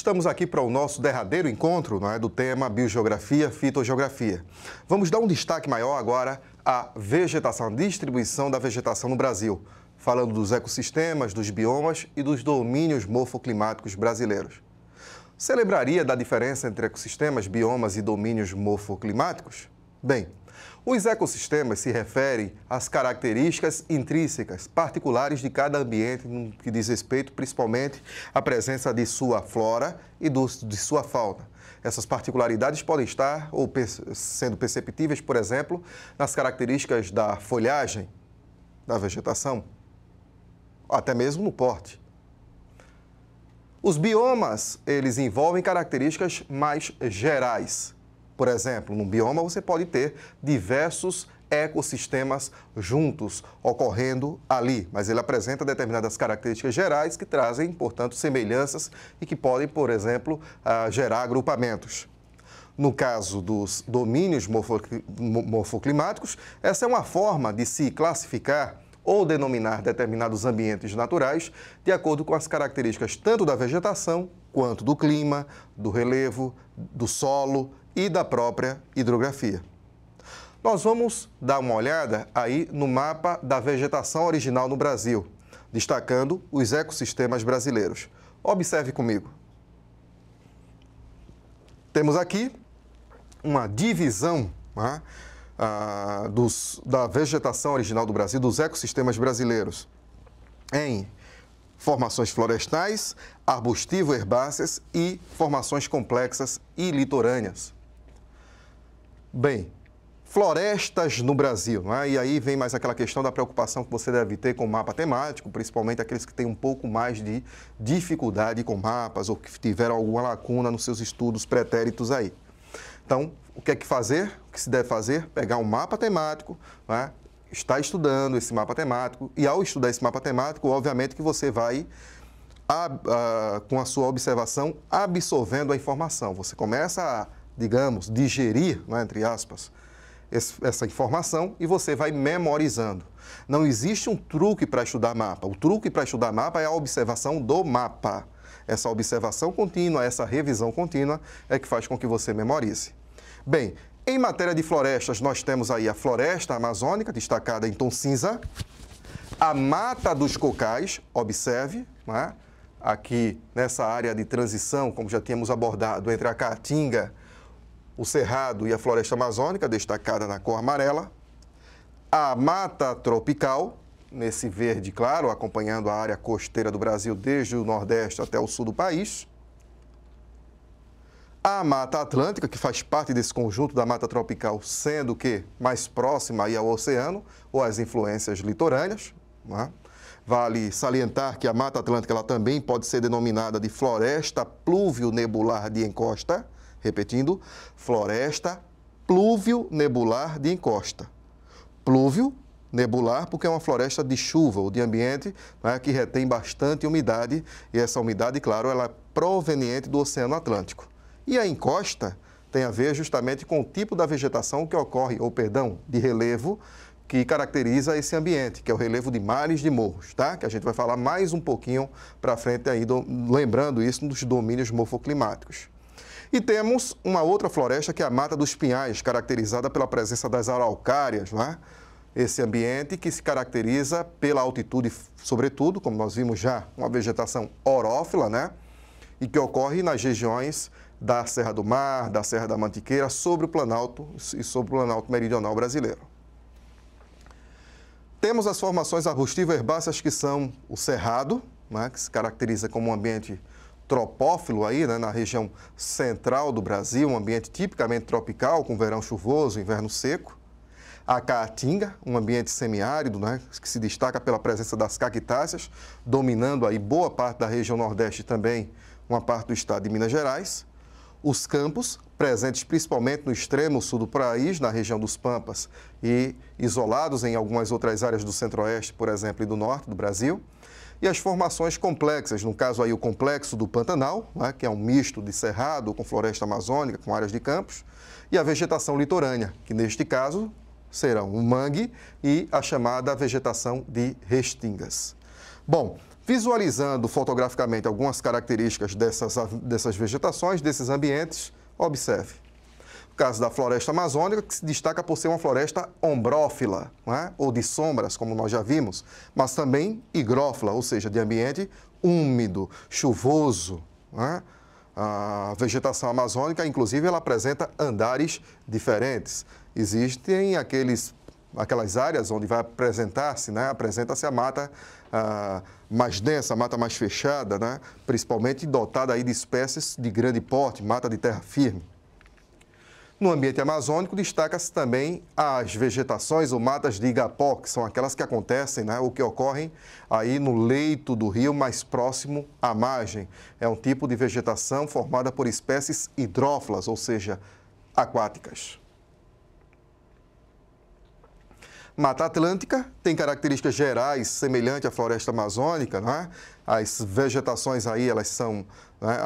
estamos aqui para o nosso derradeiro encontro, não é, do tema Biogeografia, Fitogeografia. Vamos dar um destaque maior agora à vegetação, à distribuição da vegetação no Brasil, falando dos ecossistemas, dos biomas e dos domínios morfoclimáticos brasileiros. Você lembraria da diferença entre ecossistemas, biomas e domínios morfoclimáticos? Bem, os ecossistemas se referem às características intrínsecas, particulares de cada ambiente, no que diz respeito principalmente à presença de sua flora e de sua fauna. Essas particularidades podem estar sendo perceptíveis, por exemplo, nas características da folhagem, da vegetação, até mesmo no porte. Os biomas, eles envolvem características mais gerais. Por exemplo, num bioma você pode ter diversos ecossistemas juntos ocorrendo ali, mas ele apresenta determinadas características gerais que trazem, portanto, semelhanças e que podem, por exemplo, gerar agrupamentos. No caso dos domínios morfoclimáticos, essa é uma forma de se classificar ou denominar determinados ambientes naturais de acordo com as características tanto da vegetação quanto do clima, do relevo, do solo e da própria hidrografia. Nós vamos dar uma olhada aí no mapa da vegetação original no Brasil, destacando os ecossistemas brasileiros. Observe comigo. Temos aqui uma divisão, né, da vegetação original do Brasil, dos ecossistemas brasileiros, em formações florestais, arbustivo-herbáceas e formações complexas e litorâneas. Bem, florestas no Brasil, não é? E aí vem mais aquela questão da preocupação que você deve ter com o mapa temático, principalmente aqueles que têm um pouco mais de dificuldade com mapas ou que tiveram alguma lacuna nos seus estudos pretéritos aí. Então, o que é que fazer? O que se deve fazer? Pegar um mapa temático, não é? Está estudando esse mapa temático e ao estudar esse mapa temático, obviamente que você vai, com a sua observação, absorvendo a informação. Você começa a, digamos, digerir, não é, entre aspas, essa informação e você vai memorizando. Não existe um truque para estudar mapa. O truque para estudar mapa é a observação do mapa. Essa observação contínua, essa revisão contínua é que faz com que você memorize. Bem, em matéria de florestas, nós temos aí a floresta amazônica, destacada em tom cinza, a mata dos cocais, observe, não é? Aqui nessa área de transição, como já tínhamos abordado, entre a caatinga, o cerrado e a floresta amazônica, destacada na cor amarela, a mata tropical, nesse verde claro, acompanhando a área costeira do Brasil desde o Nordeste até o sul do país, a Mata Atlântica, que faz parte desse conjunto da Mata Tropical, sendo que mais próxima aí ao oceano ou às influências litorâneas, não é? Vale salientar que a Mata Atlântica ela também pode ser denominada de floresta pluvio-nebular de encosta, repetindo, floresta pluvio-nebular de encosta. Plúvio, nebular, porque é uma floresta de chuva ou de ambiente, né, que retém bastante umidade e essa umidade, claro, ela é proveniente do Oceano Atlântico. E a encosta tem a ver justamente com o tipo da vegetação que ocorre, de relevo que caracteriza esse ambiente, que é o relevo de mares de morros, tá? Que a gente vai falar mais um pouquinho para frente aí, lembrando isso dos domínios morfoclimáticos. E temos uma outra floresta que é a Mata dos Pinhais, caracterizada pela presença das araucárias, não é? Esse ambiente que se caracteriza pela altitude, sobretudo, como nós vimos já, uma vegetação orófila, né? E que ocorre nas regiões da Serra do Mar, da Serra da Mantiqueira, sobre o Planalto e sobre o Planalto Meridional brasileiro. Temos as formações arbustivo-herbáceas, que são o cerrado, né? Que se caracteriza como um ambiente tropófilo aí, né, na região central do Brasil, um ambiente tipicamente tropical, com verão chuvoso, inverno seco. A caatinga, um ambiente semiárido, né, que se destaca pela presença das cactáceas, dominando aí boa parte da região Nordeste e também uma parte do estado de Minas Gerais. Os campos, presentes principalmente no extremo sul do país, na região dos Pampas, e isolados em algumas outras áreas do Centro-Oeste, por exemplo, e do Norte do Brasil. E as formações complexas, no caso aí o complexo do Pantanal, né, que é um misto de cerrado com floresta amazônica, com áreas de campos, e a vegetação litorânea, que neste caso serão o mangue e a chamada vegetação de restingas. Bom, Visualizando fotograficamente algumas características dessas vegetações, desses ambientes, observe. O caso da floresta amazônica, que se destaca por ser uma floresta ombrófila, não é? Ou de sombras, como nós já vimos, mas também higrófila, ou seja, de ambiente úmido, chuvoso. Não é? A vegetação amazônica, inclusive, ela apresenta andares diferentes. Existem aquelas áreas onde vai apresentar-se, né? Apresenta-se a mata mais densa, a mata mais fechada, né? Principalmente dotada aí de espécies de grande porte, mata de terra firme. No ambiente amazônico, destaca-se também as vegetações ou matas de igapó, que são aquelas que acontecem, né, ou que ocorrem aí no leito do rio mais próximo à margem. É um tipo de vegetação formada por espécies hidrófilas, ou seja, aquáticas. Mata Atlântica tem características gerais semelhantes à floresta amazônica, né? As vegetações aí, elas são, né,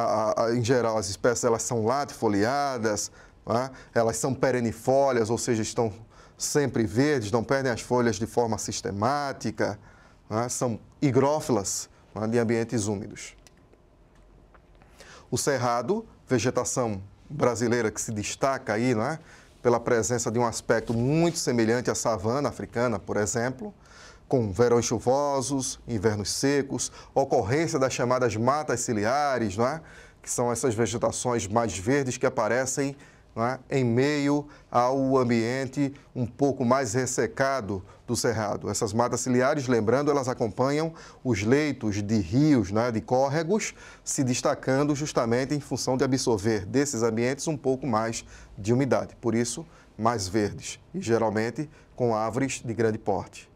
em geral, as espécies elas são latifoliadas, né? Elas são perennifólias, ou seja, estão sempre verdes, não perdem as folhas de forma sistemática, né? São higrófilas, né, de ambientes úmidos. O cerrado, vegetação brasileira que se destaca aí, né, pela presença de um aspecto muito semelhante à savana africana, por exemplo, com verões chuvosos, invernos secos, ocorrência das chamadas matas ciliares, não é? Que são essas vegetações mais verdes que aparecem, não é, em meio ao ambiente um pouco mais ressecado do cerrado. Essas matas ciliares, lembrando, elas acompanham os leitos de rios, né, de córregos, se destacando justamente em função de absorver desses ambientes um pouco mais de umidade. Por isso, mais verdes e geralmente com árvores de grande porte,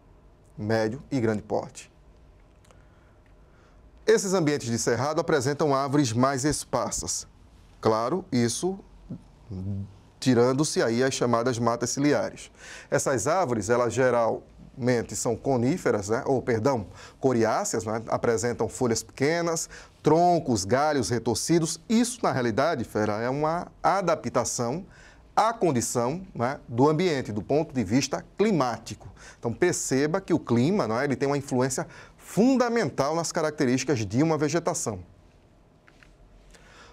médio e grande porte. Esses ambientes de cerrado apresentam árvores mais esparsas. Claro, isso tirando-se aí as chamadas matas ciliares. Essas árvores, elas geralmente são coníferas, né? Coriáceas, né? Apresentam folhas pequenas, troncos, galhos retorcidos. Isso, na realidade, Fera, é uma adaptação à condição, né, do ambiente, do ponto de vista climático. Então, perceba que o clima, né, ele tem uma influência fundamental nas características de uma vegetação.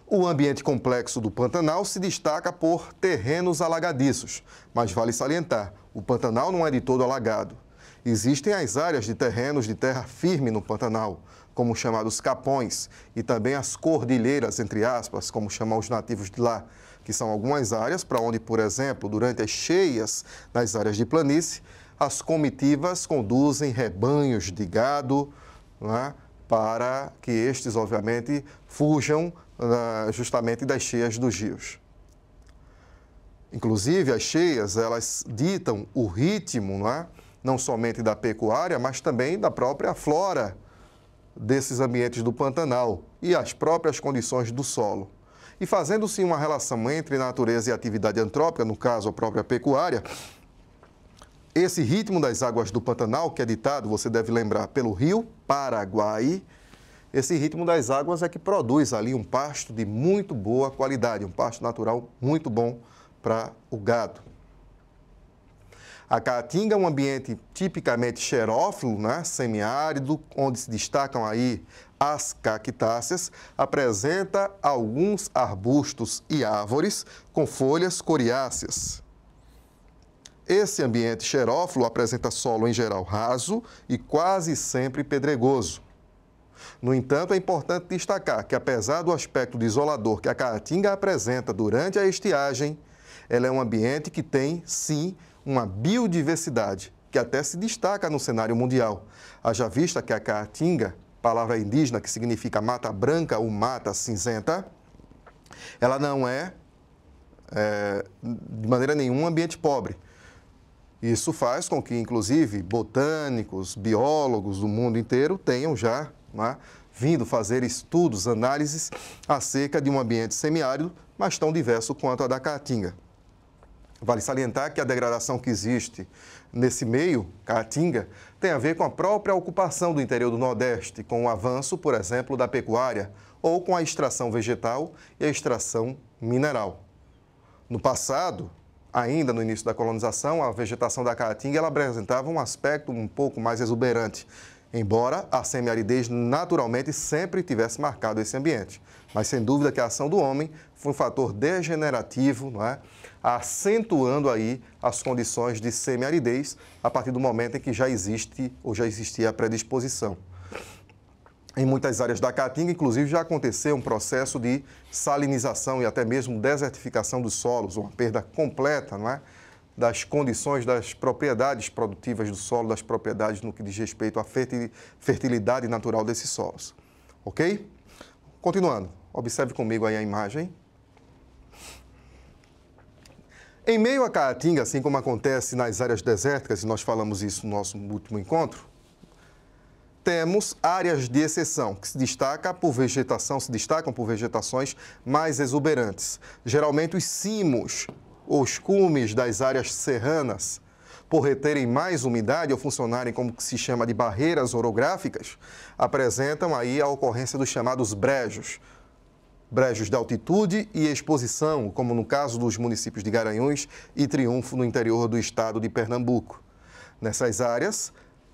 O ambiente complexo do Pantanal se destaca por terrenos alagadiços, mas vale salientar, o Pantanal não é de todo alagado. Existem as áreas de terrenos de terra firme no Pantanal, como os chamados capões, e também as cordilheiras, entre aspas, como chamam os nativos de lá, que são algumas áreas para onde, por exemplo, durante as cheias nas áreas de planície, as comitivas conduzem rebanhos de gado, né, para que estes, obviamente, fujam justamente das cheias dos rios. Inclusive, as cheias, elas ditam o ritmo, não somente da pecuária, mas também da própria flora desses ambientes do Pantanal e as próprias condições do solo. E fazendo-se uma relação entre natureza e atividade antrópica, no caso a própria pecuária, esse ritmo das águas do Pantanal, que é ditado, você deve lembrar, pelo rio Paraguai, esse ritmo das águas é que produz ali um pasto de muito boa qualidade, um pasto natural muito bom para o gado. A Caatinga é um ambiente tipicamente xerófilo, né, semiárido, onde se destacam aí as cactáceas, apresenta alguns arbustos e árvores com folhas coriáceas. Esse ambiente xerófilo apresenta solo em geral raso e quase sempre pedregoso. No entanto, é importante destacar que, apesar do aspecto desolador que a Caatinga apresenta durante a estiagem, ela é um ambiente que tem, sim, uma biodiversidade, que até se destaca no cenário mundial. Haja vista que a Caatinga, palavra indígena que significa mata branca ou mata cinzenta, ela não é, de maneira nenhuma, um ambiente pobre. Isso faz com que, inclusive, botânicos, biólogos do mundo inteiro tenham já vindo fazer estudos, análises acerca de um ambiente semiárido, mas tão diverso quanto a da Caatinga. Vale salientar que a degradação que existe nesse meio, Caatinga, tem a ver com a própria ocupação do interior do Nordeste, com o avanço, por exemplo, da pecuária, ou com a extração vegetal e a extração mineral. No passado, ainda no início da colonização, a vegetação da Caatinga ela apresentava um aspecto um pouco mais exuberante. embora a semiaridez naturalmente sempre tivesse marcado esse ambiente. Mas sem dúvida que a ação do homem foi um fator degenerativo, não é? Acentuando aí as condições de semiaridez a partir do momento em que já existe ou já existia a predisposição. Em muitas áreas da Caatinga, inclusive, já aconteceu um processo de salinização e até mesmo desertificação dos solos, uma perda completa, não é? Das condições, das propriedades produtivas do solo, das propriedades no que diz respeito à fertilidade natural desses solos. Ok? Continuando, observe comigo aí a imagem. Em meio à Caatinga, assim como acontece nas áreas desérticas, e nós falamos isso no nosso último encontro, temos áreas de exceção, que se destacam por vegetações mais exuberantes. Geralmente os cimos, os cumes das áreas serranas, por reterem mais umidade ou funcionarem como se chama de barreiras orográficas, apresentam aí a ocorrência dos chamados brejos. Brejos de altitude e exposição, como no caso dos municípios de Garanhuns e Triunfo, no interior do estado de Pernambuco. Nessas áreas,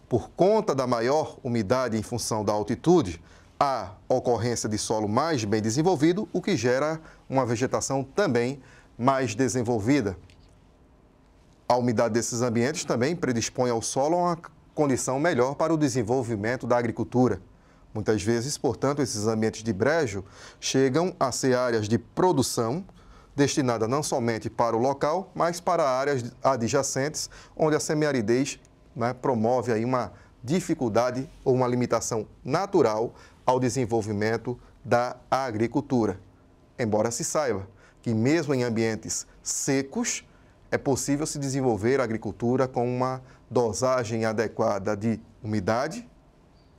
por conta da maior umidade em função da altitude, há ocorrência de solo mais bem desenvolvido, o que gera uma vegetação também mais desenvolvida. A umidade desses ambientes também predispõe ao solo a uma condição melhor para o desenvolvimento da agricultura. Muitas vezes, portanto, esses ambientes de brejo chegam a ser áreas de produção destinada não somente para o local, mas para áreas adjacentes, onde a semiaridez, né, promove aí uma dificuldade ou uma limitação natural ao desenvolvimento da agricultura. Embora se saiba que mesmo em ambientes secos, é possível se desenvolver a agricultura com uma dosagem adequada de umidade,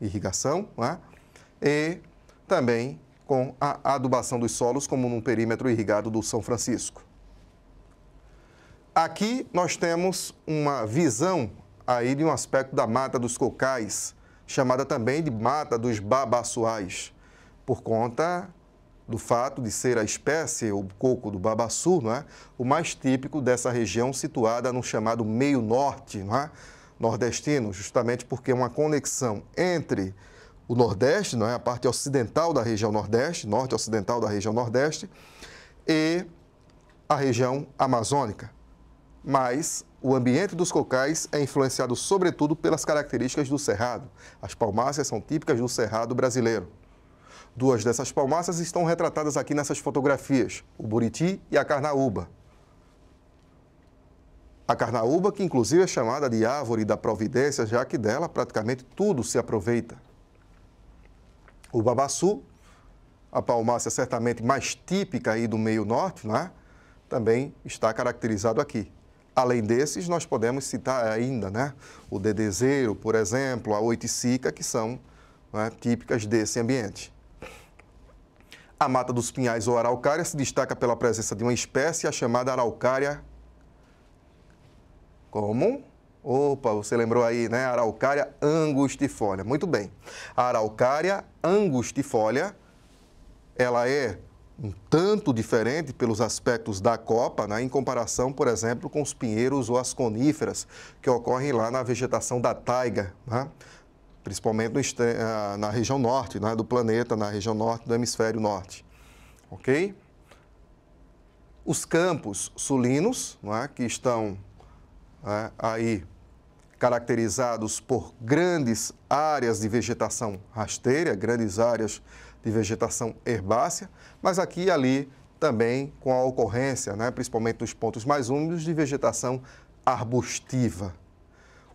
irrigação, né, e também com a adubação dos solos, como no perímetro irrigado do São Francisco. Aqui nós temos uma visão aí de um aspecto da Mata dos Cocais, chamada também de Mata dos Babaçuais, por conta do fato de ser a espécie, o coco do babaçu, não é? O mais típico dessa região situada no chamado meio norte, não é? Nordestino, justamente porque é uma conexão entre o Nordeste, não é? A parte ocidental da região Nordeste, norte-ocidental da região Nordeste, e a região amazônica. Mas o ambiente dos cocais é influenciado sobretudo pelas características do cerrado. As palmáceas são típicas do cerrado brasileiro. Duas dessas palmáceas estão retratadas aqui nessas fotografias, o buriti e a carnaúba. A carnaúba, que inclusive é chamada de árvore da providência, já que dela praticamente tudo se aproveita. O babaçu, a palmácea certamente mais típica aí do meio norte, né, também está caracterizado aqui. Além desses, nós podemos citar ainda, né, o dedezeiro, por exemplo, a oiticica, que são, né, típicas desse ambiente. A Mata dos Pinhais ou araucária se destaca pela presença de uma espécie, a chamada araucária... Como? Opa, você lembrou aí, né? Araucária angustifolia. Muito bem. A araucária angustifolia, ela é um tanto diferente pelos aspectos da copa, né, em comparação, por exemplo, com os pinheiros ou as coníferas que ocorrem lá na vegetação da taiga, né, principalmente na região norte, né, do planeta, na região norte do hemisfério norte. Ok? Os campos sulinos, né, que estão aí caracterizados por grandes áreas de vegetação rasteira, grandes áreas de vegetação herbácea, mas aqui e ali também com a ocorrência, né, principalmente nos pontos mais úmidos, de vegetação arbustiva.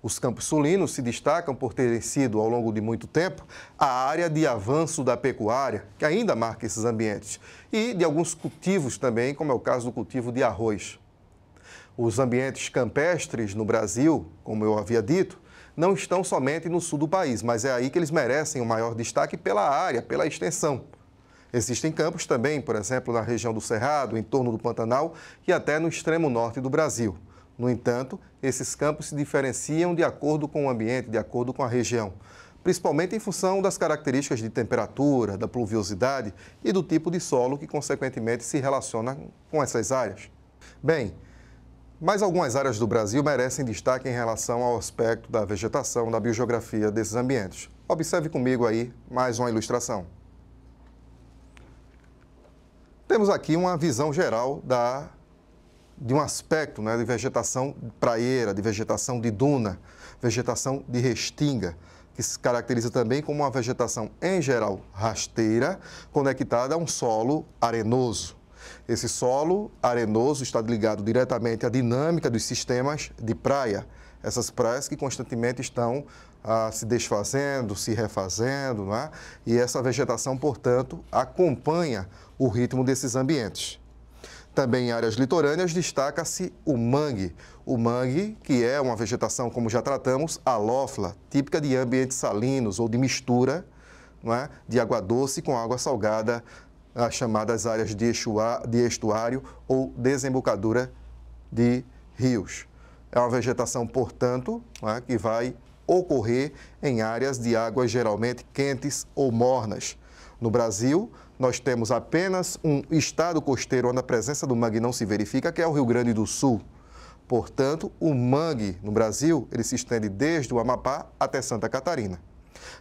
Os campos sulinos se destacam por terem sido, ao longo de muito tempo, a área de avanço da pecuária, que ainda marca esses ambientes, e de alguns cultivos também, como é o caso do cultivo de arroz. Os ambientes campestres no Brasil, como eu havia dito, não estão somente no sul do país, mas é aí que eles merecem o maior destaque pela área, pela extensão. Existem campos também, por exemplo, na região do Cerrado, em torno do Pantanal e até no extremo norte do Brasil. No entanto, esses campos se diferenciam de acordo com o ambiente, de acordo com a região, principalmente em função das características de temperatura, da pluviosidade e do tipo de solo que, consequentemente, se relaciona com essas áreas. Bem, mas algumas áreas do Brasil merecem destaque em relação ao aspecto da vegetação, da biogeografia desses ambientes. Observe comigo aí mais uma ilustração. Temos aqui uma visão geral de um aspecto, né, de vegetação praieira, de vegetação de duna, vegetação de restinga, que se caracteriza também como uma vegetação, em geral, rasteira, conectada a um solo arenoso. Esse solo arenoso está ligado diretamente à dinâmica dos sistemas de praia. Essas praias que constantemente estão se desfazendo, se refazendo, não é? E essa vegetação, portanto, acompanha o ritmo desses ambientes. Também em áreas litorâneas destaca-se o mangue. O mangue, que é uma vegetação, como já tratamos, halófila, típica de ambientes salinos ou de mistura, não é? De água doce com água salgada, as chamadas áreas de estuário ou desembocadura de rios. É uma vegetação, portanto, não é? Que vai ocorrer em áreas de águas geralmente quentes ou mornas. No Brasil, nós temos apenas um estado costeiro onde a presença do mangue não se verifica, que é o Rio Grande do Sul. Portanto, o mangue no Brasil, ele se estende desde o Amapá até Santa Catarina.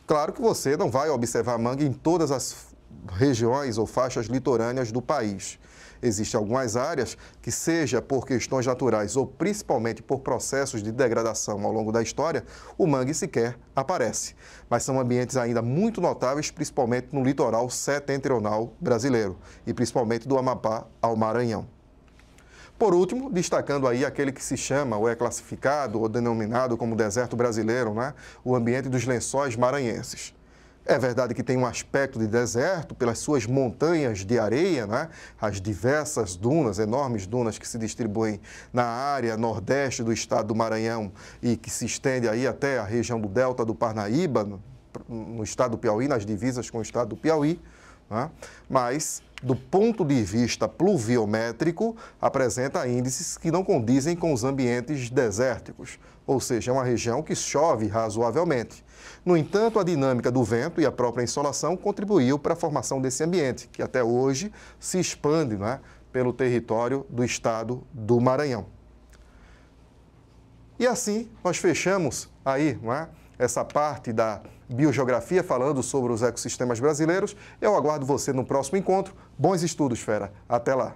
Claro que você não vai observar mangue em todas as regiões ou faixas litorâneas do país. Existem algumas áreas que, seja por questões naturais ou principalmente por processos de degradação ao longo da história, o mangue sequer aparece. Mas são ambientes ainda muito notáveis, principalmente no litoral setentrional brasileiro e principalmente do Amapá ao Maranhão. Por último, destacando aí aquele que se chama ou é classificado ou denominado como deserto brasileiro, né? O ambiente dos lençóis maranhenses. É verdade que tem um aspecto de deserto pelas suas montanhas de areia, né? As diversas dunas, enormes dunas que se distribuem na área nordeste do estado do Maranhão e que se estende aí até a região do Delta do Parnaíba, no estado do Piauí, nas divisas com o estado do Piauí, né? Mas, do ponto de vista pluviométrico, apresenta índices que não condizem com os ambientes desérticos, ou seja, é uma região que chove razoavelmente. No entanto, a dinâmica do vento e a própria insolação contribuiu para a formação desse ambiente, que até hoje se expande, né, pelo território do estado do Maranhão. E assim, nós fechamos aí, não é, essa parte da biogeografia falando sobre os ecossistemas brasileiros. Eu aguardo você no próximo encontro. Bons estudos, fera. Até lá.